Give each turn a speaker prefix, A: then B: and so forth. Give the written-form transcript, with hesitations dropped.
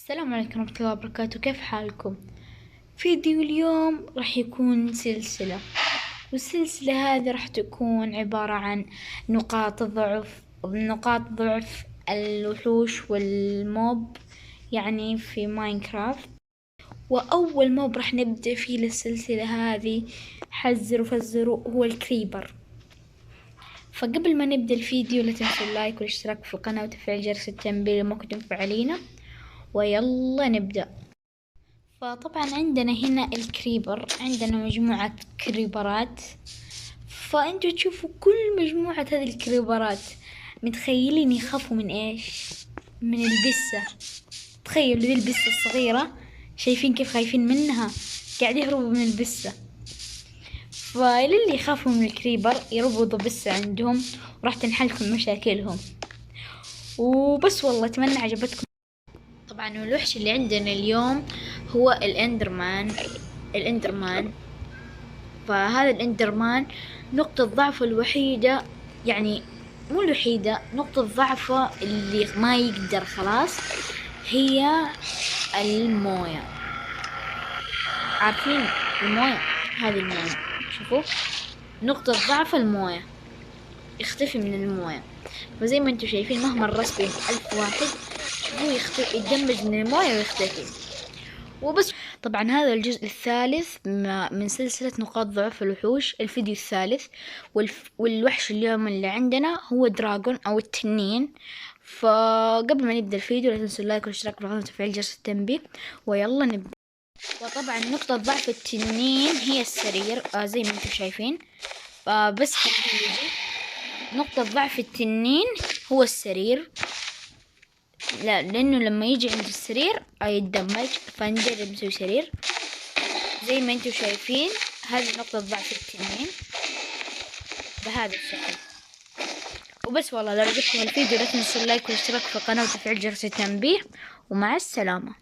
A: السلام عليكم ورحمة الله وبركاته. كيف حالكم؟ فيديو اليوم راح يكون سلسلة، والسلسلة هذه راح تكون عبارة عن نقاط ضعف الوحوش والموب، يعني في ماينكرافت. وأول موب راح نبدأ فيه للسلسلة هذه، حذروا فزروا، هو الكريبر. فقبل ما نبدأ الفيديو لا تنسوا اللايك والاشتراك في القناة وتفعيل جرس التنبيه لو ما كنتم مفعلينه، ويلا نبدأ. فطبعا عندنا هنا الكريبر، عندنا مجموعة كريبرات. فانتوا تشوفوا كل مجموعة هذه الكريبرات، متخيلين يخافوا من ايش؟ من البسة. تخيلوا ذي البسة الصغيرة، شايفين كيف خايفين منها؟ قاعد يهربوا من البسة. فللي يخافوا من الكريبر يربطوا بسة عندهم وراح تنحل كل مشاكلهم. وبس، والله اتمنى عجبتكم. طبعا الوحش اللي عندنا اليوم هو الاندرمان. فهذا الاندرمان نقطة ضعفه الوحيدة، يعني مو الوحيدة، نقطة ضعفه اللي ما يقدر خلاص هي الموية. عارفين الموية؟ هذه الموية، شوفوا نقطة ضعف الموية، يختفي من الموية. فزي ما انتم شايفين مهما الرس بين 1000 واحد، شوفوا يتدمج من الموية ويختفي. وبس. طبعا هذا الجزء الثالث من سلسلة نقاط ضعف الوحوش، الفيديو الثالث. والوحش اليوم اللي عندنا هو دراجون أو التنين. فقبل ما نبدأ الفيديو لا تنسوا اللايك والاشتراك بالقناة وتفعيل جرس التنبيه، ويلا نبدأ. وطبعا نقطة ضعف التنين هي السرير، زي ما انتم شايفين. بس خلينا نجي، نقطة ضعف التنين هو السرير. لا، لأنه لما يجي عند السرير يتدمج. فنجرب نسوي سرير زي ما انتم شايفين. هذه نقطة ضعف التنين بهذا الشكل. وبس، والله لو عجبكم الفيديو لا تنسوا اللايك والاشتراك في القناة وتفعيل جرس التنبيه، ومع السلامة.